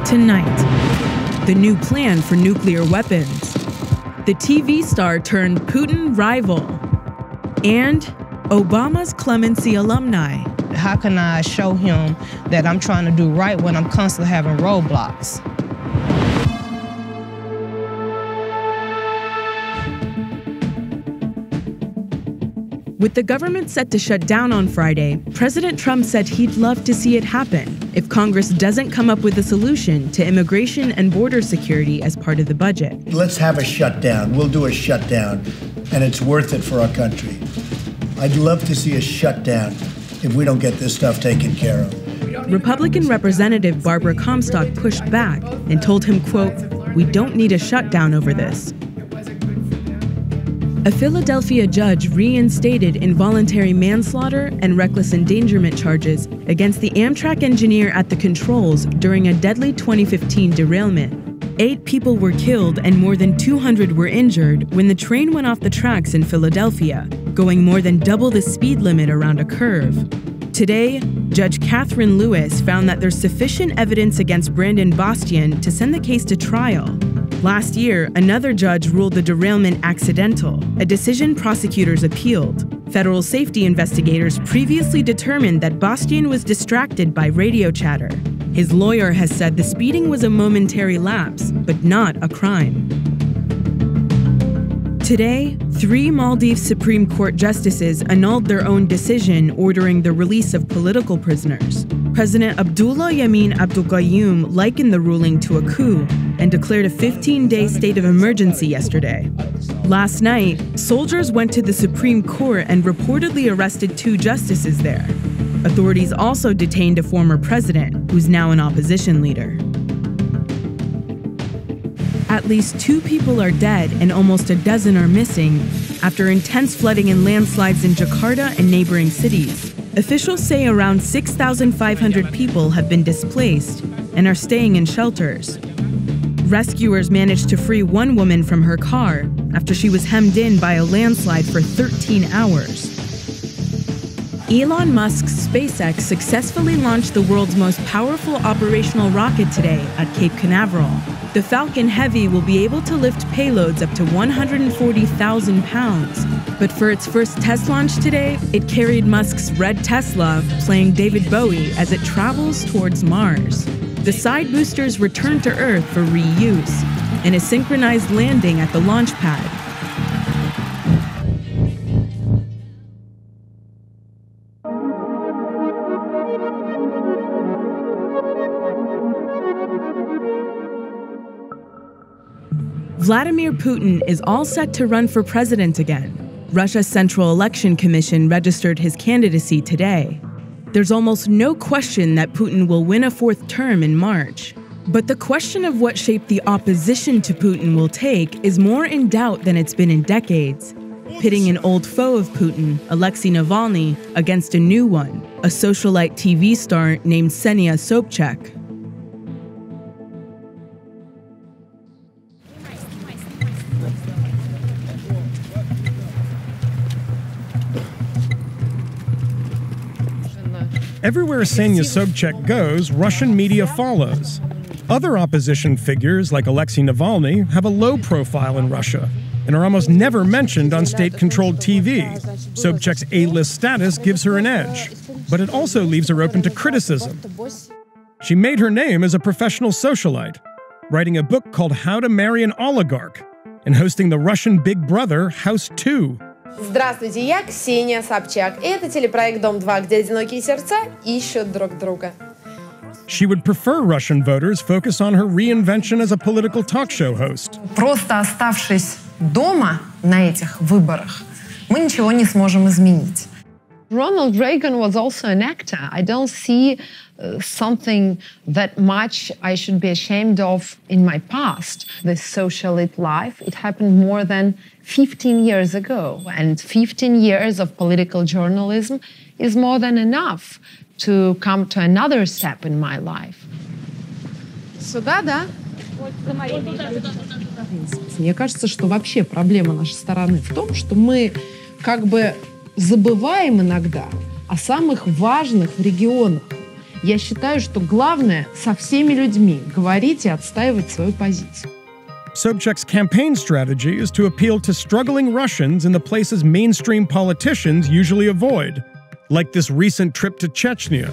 Tonight, the new plan for nuclear weapons, the TV star turned Putin rival, and Obama's clemency alumni. How can I show him that I'm trying to do right when I'm constantly having roadblocks? With the government set to shut down on Friday, President Trump said he'd love to see it happen if Congress doesn't come up with a solution to immigration and border security as part of the budget. Let's have a shutdown. We'll do a shutdown, and it's worth it for our country. I'd love to see a shutdown if we don't get this stuff taken care of. Republican Representative Barbara Comstock pushed back and told him, quote, "We don't need a shutdown over this." A Philadelphia judge reinstated involuntary manslaughter and reckless endangerment charges against the Amtrak engineer at the controls during a deadly 2015 derailment. 8 people were killed and more than 200 were injured when the train went off the tracks in Philadelphia, going more than double the speed limit around a curve. Today, Judge Catherine Lewis found that there's sufficient evidence against Brandon Bastian to send the case to trial. Last year, another judge ruled the derailment accidental, a decision prosecutors appealed. Federal safety investigators previously determined that Bastian was distracted by radio chatter. His lawyer has said the speeding was a momentary lapse, but not a crime. Today, 3 Maldives Supreme Court justices annulled their own decision ordering the release of political prisoners. President Abdullah Yameen Abdul Gayoom likened the ruling to a coup and declared a 15-day state of emergency yesterday. Last night, soldiers went to the Supreme Court and reportedly arrested 2 justices there. Authorities also detained a former president, who's now an opposition leader. At least 2 people are dead and almost a dozen are missing after intense flooding and landslides in Jakarta and neighboring cities. Officials say around 6,500 people have been displaced and are staying in shelters. Rescuers managed to free one woman from her car after she was hemmed in by a landslide for 13 hours. Elon Musk's SpaceX successfully launched the world's most powerful operational rocket today at Cape Canaveral. The Falcon Heavy will be able to lift payloads up to 140,000 pounds. But for its first test launch today, it carried Musk's red Tesla, playing David Bowie as it travels towards Mars. The side boosters return to Earth for reuse, and a synchronized landing at the launch pad. Vladimir Putin is all set to run for president again. Russia's Central Election Commission registered his candidacy today. There's almost no question that Putin will win a 4th term in March. But the question of what shape the opposition to Putin will take is more in doubt than it's been in decades, pitting an old foe of Putin, Alexei Navalny, against a new one, a socialite TV star named Ksenia Sobchak. Everywhere Ksenia Sobchak goes, Russian media follows. Other opposition figures, like Alexei Navalny, have a low profile in Russia and are almost never mentioned on state-controlled TV. Sobchak's A-list status gives her an edge, but it also leaves her open to criticism. She made her name as a professional socialite, writing a book called How to Marry an Oligarch and hosting the Russian Big Brother House 2. Здравствуйте, я Ксения Собчак, и это телепроект «Дом-2», где одинокие сердца ищут друг друга. She would prefer Russian voters focus on her reinvention as a political talk show host. Просто оставшись дома на этих выборах, мы ничего не сможем изменить. Ronald Reagan was also an actor. I don't see something that much I should be ashamed of in my past. This socialite life, it happened more than 15 years ago. And 15 years of political journalism is more than enough to come to another step in my life. Сюда, да? Мне кажется, что вообще проблема нашей стороны в том, что мы как бы забываем иногда о самых важных регионах. Я считаю, что главное со всеми людьми говорить и отстаивать свою позицию. Sobchak's campaign strategy is to appeal to struggling Russians in the places mainstream politicians usually avoid, like this recent trip to Chechnya.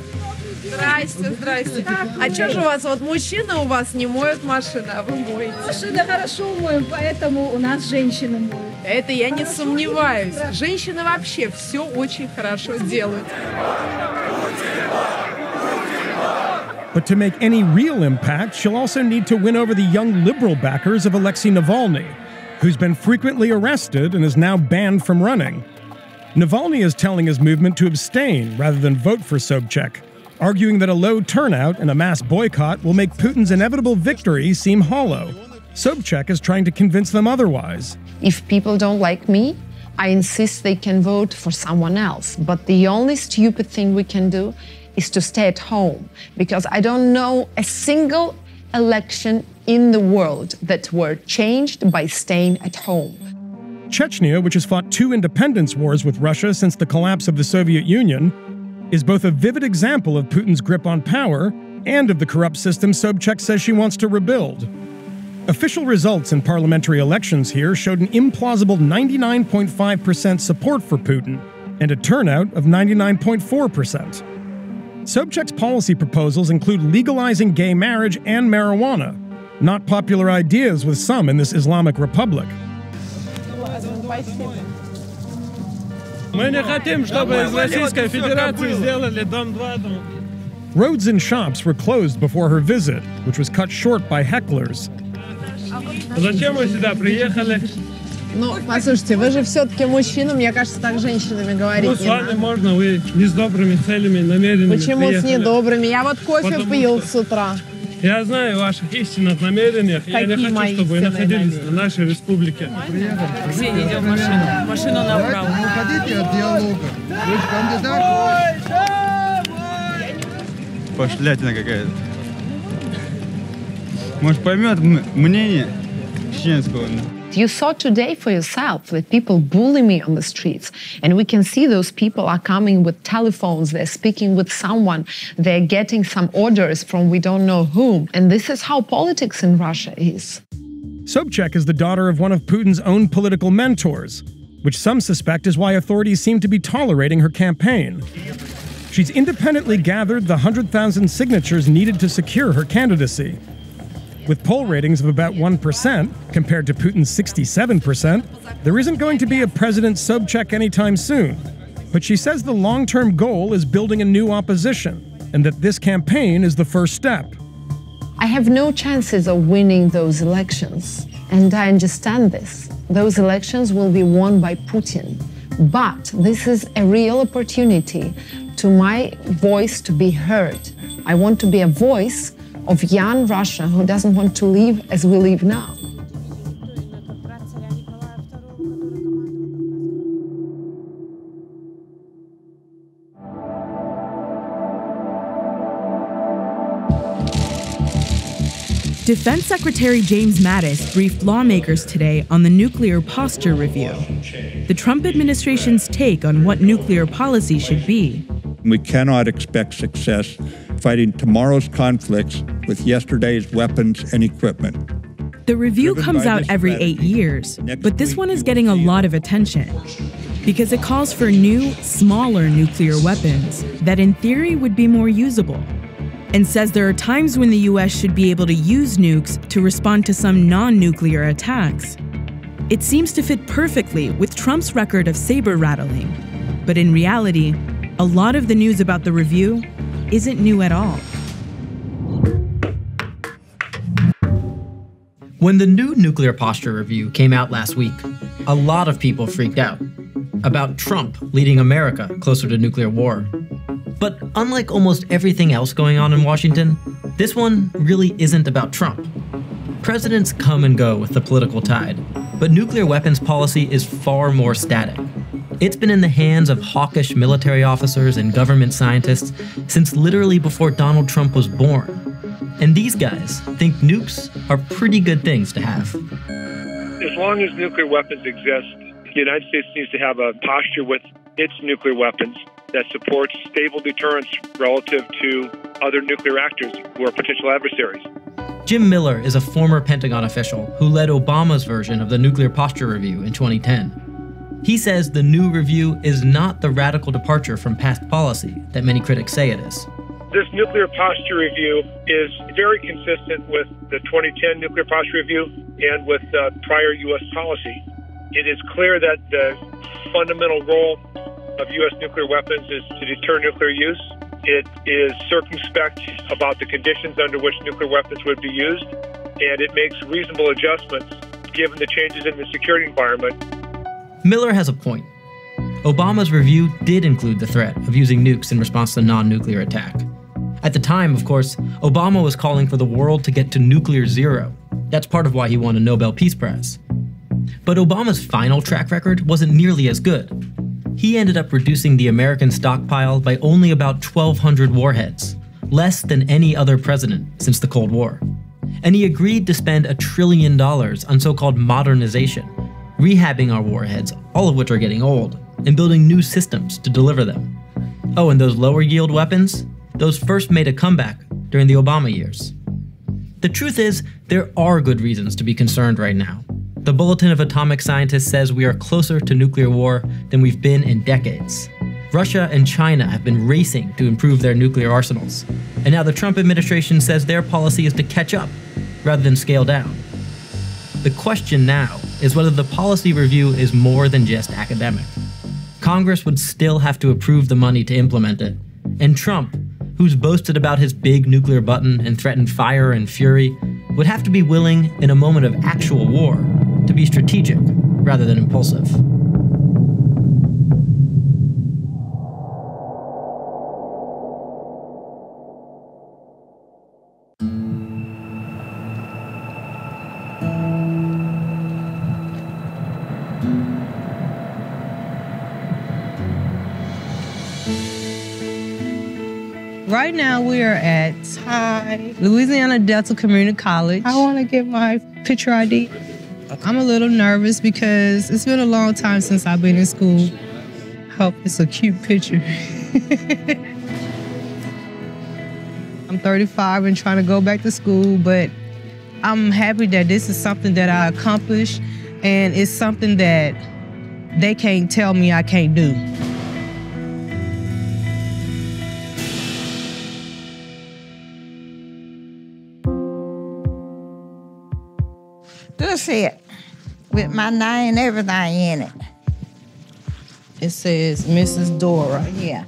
Здрасте, здрасте. А что же у вас, вот мужчины у вас не моют машины, а вы моете? Машины хорошо моем, поэтому у нас женщины моют. Это я не сомневаюсь. Женщины вообще все очень хорошо делают. But to make any real impact, she'll also need to win over the young liberal backers of Alexei Navalny, who's been frequently arrested and is now banned from running. Navalny is telling his movement to abstain rather than vote for Sobchak, arguing that a low turnout and a mass boycott will make Putin's inevitable victory seem hollow. Sobchak is trying to convince them otherwise. If people don't like me, I insist they can vote for someone else. But the only stupid thing we can do is to stay at home, because I don't know a single election in the world that were changed by staying at home. Chechnya, which has fought 2 independence wars with Russia since the collapse of the Soviet Union, is both a vivid example of Putin's grip on power and of the corrupt system Sobchak says she wants to rebuild. Official results in parliamentary elections here showed an implausible 99.5% support for Putin and a turnout of 99.4%. Sobchak's policy proposals include legalizing gay marriage and marijuana, not popular ideas with some in this Islamic republic. Roads and shops were closed before her visit, which was cut short by hecklers. Ну, послушайте, вы же все-таки мужчина, мне кажется, так с женщинами говорить Ну, с вами можно, вы не с добрыми целями, намерениями. Почему с недобрыми? Я вот кофе пил с утра. Я знаю о ваших истинных намерениях. Я не хочу, чтобы вы находились в нашей республике. Ксения, идем в машину. Машину направо. Не уходите от диалога. Вы же кандидат. Пошлятина какая-то. Может, поймет мнение чеченского. You saw today for yourself that people bully me on the streets. And we can see those people are coming with telephones, they're speaking with someone, they're getting some orders from we don't know whom. And this is how politics in Russia is. Sobchak is the daughter of one of Putin's own political mentors, which some suspect is why authorities seem to be tolerating her campaign. She's independently gathered the 100,000 signatures needed to secure her candidacy. With poll ratings of about 1% compared to Putin's 67%, there isn't going to be a President Sobchak anytime soon. But she says the long-term goal is building a new opposition, and that this campaign is the first step. I have no chances of winning those elections, and I understand this. Those elections will be won by Putin. But this is a real opportunity to my voice to be heard. I want to be a voice of young Russia who doesn't want to live as we live now. Defense Secretary James Mattis briefed lawmakers today on the Nuclear Posture Review, the Trump administration's take on what nuclear policy should be. We cannot expect success fighting tomorrow's conflicts with yesterday's weapons and equipment. The review comes out every 8 years, but this one is getting a lot of attention because it calls for new, smaller nuclear weapons that in theory would be more usable, and says there are times when the US should be able to use nukes to respond to some non-nuclear attacks. It seems to fit perfectly with Trump's record of saber rattling, but in reality, a lot of the news about the review isn't new at all. When the new Nuclear Posture Review came out last week, a lot of people freaked out about Trump leading America closer to nuclear war. But unlike almost everything else going on in Washington, this one really isn't about Trump. Presidents come and go with the political tide, but nuclear weapons policy is far more static. It's been in the hands of hawkish military officers and government scientists since literally before Donald Trump was born. And these guys think nukes are pretty good things to have. As long as nuclear weapons exist, the United States needs to have a posture with its nuclear weapons that supports stable deterrence relative to other nuclear actors who are potential adversaries. Jim Miller is a former Pentagon official who led Obama's version of the Nuclear Posture Review in 2010. He says the new review is not the radical departure from past policy that many critics say it is. This nuclear posture review is very consistent with the 2010 nuclear posture review and with prior U.S. policy. It is clear that the fundamental role of U.S. nuclear weapons is to deter nuclear use. It is circumspect about the conditions under which nuclear weapons would be used, and it makes reasonable adjustments given the changes in the security environment. Miller has a point. Obama's review did include the threat of using nukes in response to non-nuclear attack. At the time, of course, Obama was calling for the world to get to nuclear zero. That's part of why he won a Nobel Peace Prize. But Obama's final track record wasn't nearly as good. He ended up reducing the American stockpile by only about 1,200 warheads, less than any other president since the Cold War. And he agreed to spend $1 trillion on so-called modernization, rehabbing our warheads, all of which are getting old, and building new systems to deliver them. Oh, and those lower yield weapons? Those first made a comeback during the Obama years. The truth is, there are good reasons to be concerned right now. The Bulletin of Atomic Scientists says we are closer to nuclear war than we've been in decades. Russia and China have been racing to improve their nuclear arsenals. And now the Trump administration says their policy is to catch up rather than scale down. The question now is whether the policy review is more than just academic. Congress would still have to approve the money to implement it. And Trump, who's boasted about his big nuclear button and threatened fire and fury, would have to be willing, in a moment of actual war, to be strategic rather than impulsive. Right now we are at Louisiana Delta Community College. I want to get my picture ID. I'm a little nervous because it's been a long time since I've been in school. Hope it's a cute picture. I'm 35 and trying to go back to school, but I'm happy that this is something that I accomplished, and it's something that they can't tell me I can't do. This it, with my name and everything in it. It says Mrs. Dora. Yeah.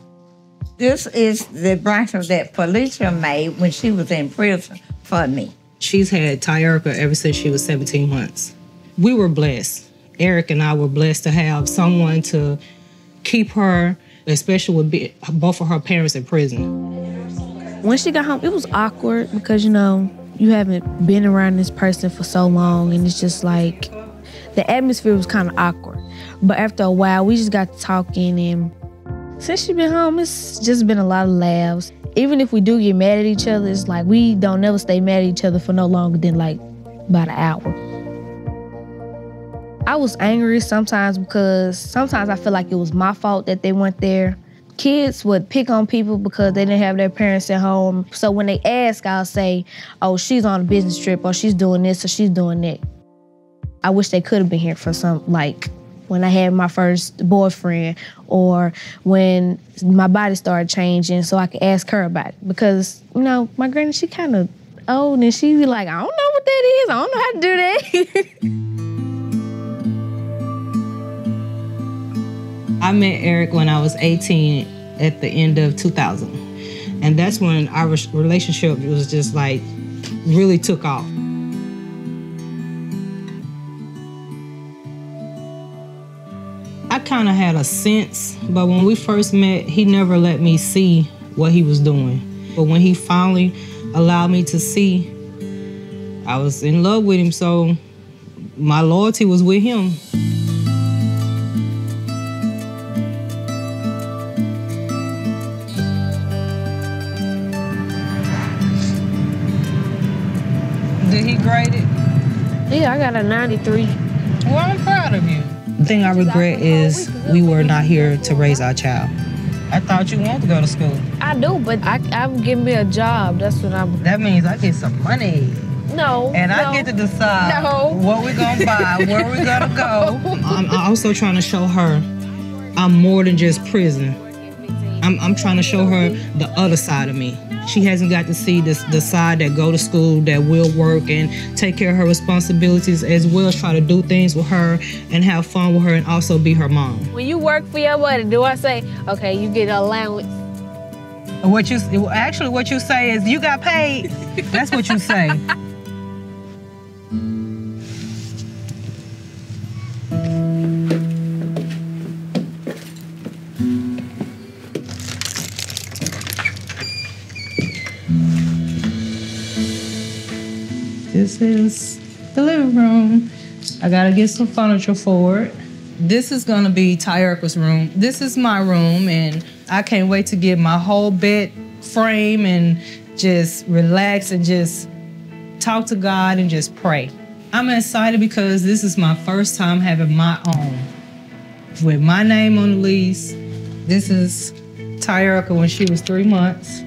This is the bracelet that Felicia made when she was in prison for me. She's had Tyerka ever since she was 17 months. We were blessed. Eric and I were blessed to have someone to keep her, especially with both of her parents in prison. When she got home, it was awkward because, you know, you haven't been around this person for so long, and it's just like, the atmosphere was kind of awkward. But after a while, we just got to talking, and since she's been home, it's just been a lot of laughs. Even if we do get mad at each other, it's like we don't never stay mad at each other for no longer than like about an hour. I was angry sometimes because sometimes I feel like it was my fault that they weren't there. Kids would pick on people because they didn't have their parents at home. So when they ask, I'll say, oh, she's on a business trip, or she's doing this, or she's doing that. I wish they could have been here for some, like when I had my first boyfriend, or when my body started changing, so I could ask her about it. Because, you know, my granny, she kind of old, and she be like, I don't know what that is. I don't know how to do that. I met Eric when I was 18 at the end of 2000. And that's when our relationship was just like, really took off. I kind of had a sense, but when we first met, he never let me see what he was doing. But when he finally allowed me to see, I was in love with him, so my loyalty was with him. Did he grade it? Yeah, I got a 93. Well, I'm proud of you. The thing I regret is we were not here to raise our child. I thought you wanted to go to school. I do, but I'm giving me a job. That's what I'm. That means I get some money. No. And I get to decide what we're gonna buy, where we're gonna go. I'm also trying to show her I'm more than just prison. I'm trying to show her the other side of me. She hasn't got to see the side that go to school, that will work and take care of her responsibilities, as well as try to do things with her and have fun with her and also be her mom. When you work for your money, do I say, okay, you get an allowance? What you say is, you got paid. That's what you say. This is the living room. I gotta get some furniture for it. This is gonna be Tyarka's room. This is my room, and I can't wait to get my whole bed frame and just relax and just talk to God and just pray. I'm excited because this is my first time having my own, with my name on the lease. This is Tyarka when she was 3 months.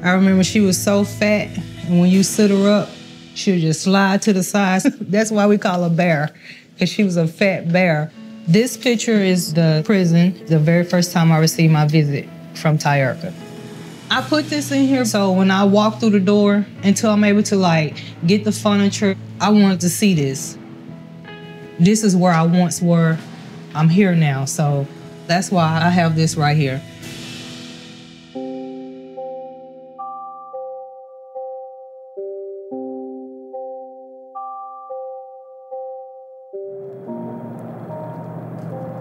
I remember she was so fat, and when you sit her up, she would just slide to the side. That's why we call her Bear, because she was a fat bear. This picture is the prison, the very first time I received my visit from Tyarka. I put this in here so when I walk through the door, until I'm able to get the furniture, I wanted to see this. This is where I once were. I'm here now, so that's why I have this right here.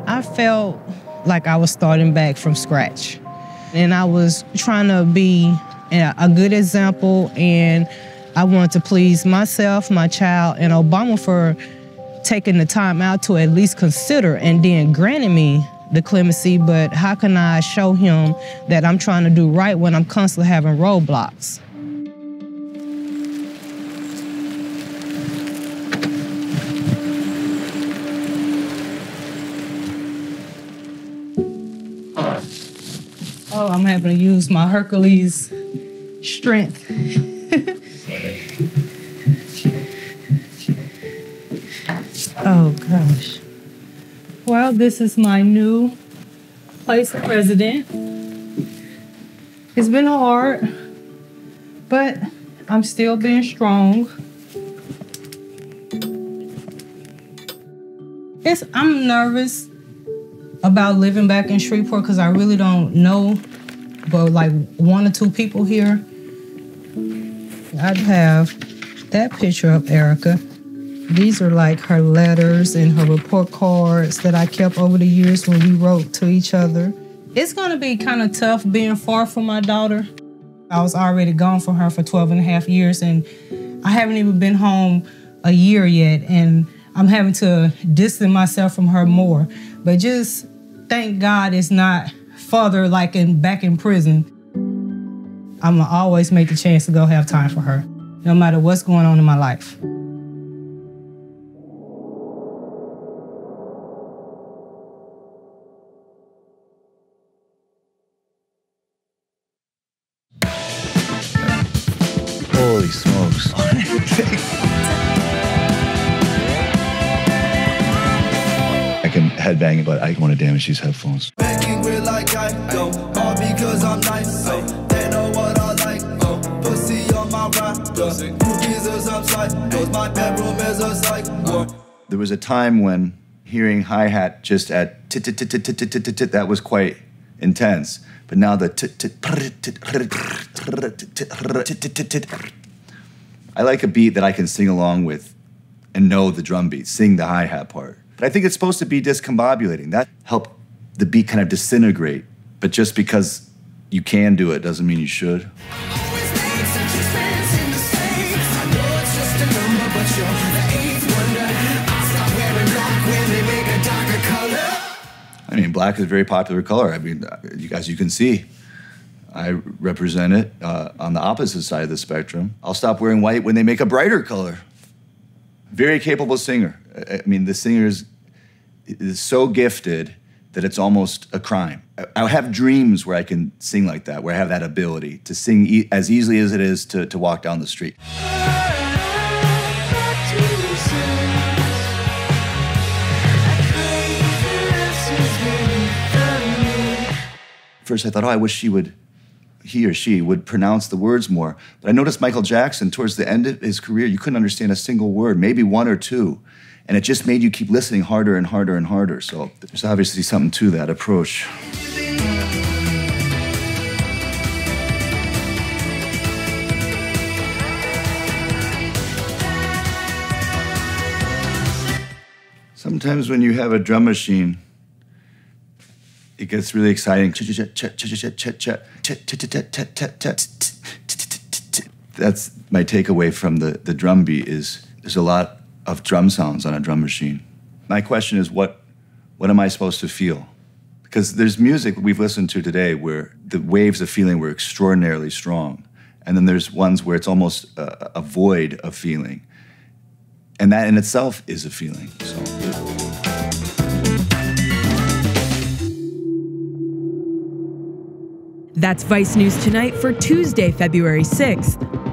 I felt like I was starting back from scratch. And I was trying to be a good example, and I wanted to please myself, my child, and Obama for taking the time out to at least consider and then granting me the clemency. But how can I show him that I'm trying to do right when I'm constantly having roadblocks? Oh, I'm having to use my Hercules strength. Oh, gosh. Well, this is my new place of residence. It's been hard, but I'm still being strong. I'm nervous about living back in Shreveport because I really don't know but like 1 or 2 people here. I'd have that picture of Erica. These are like her letters and her report cards that I kept over the years when we wrote to each other. It's gonna be kind of tough being far from my daughter. I was already gone from her for 12 and a half years, and I haven't even been home a year yet, and I'm having to distance myself from her more. But just thank God it's not further like back in prison. I'm gonna always make the chance to go have time for her, no matter what's going on in my life. Holy smokes. I can headbang, but I don't want to damage these headphones. Banging with like I go, all because I'm nice, so they know what I like, pussy on my ride, movies is upside, cause my bedroom is a psych. There was a time when hearing hi-hat just at tit-tit-tit-tit-tit-tit, that was quite intense. But now the I like a beat that I can sing along with and know the drum beat, sing the hi-hat part. But I think it's supposed to be discombobulating. That helped the beat kind of disintegrate. But just because you can do it doesn't mean you should. I mean, black is a very popular color. I mean, as you can see, I represent it on the opposite side of the spectrum. I'll stop wearing white when they make a brighter color. Very capable singer. I mean, the singer is so gifted that it's almost a crime. I have dreams where I can sing like that, where I have that ability to sing as easily as it is to walk down the street. First I thought, oh, I wish he or she would pronounce the words more. But I noticed Michael Jackson, towards the end of his career, you couldn't understand a single word, maybe one or two. And it just made you keep listening harder and harder and harder. So there's obviously something to that approach. Sometimes when you have a drum machine, it gets really exciting. That's my takeaway from the drum beat is there's a lot of drum sounds on a drum machine. My question is, what am I supposed to feel? Because there's music we've listened to today where the waves of feeling were extraordinarily strong. And then there's ones where it's almost a void of feeling. And that in itself is a feeling. So. That's Vice News Tonight for Tuesday, February 6th.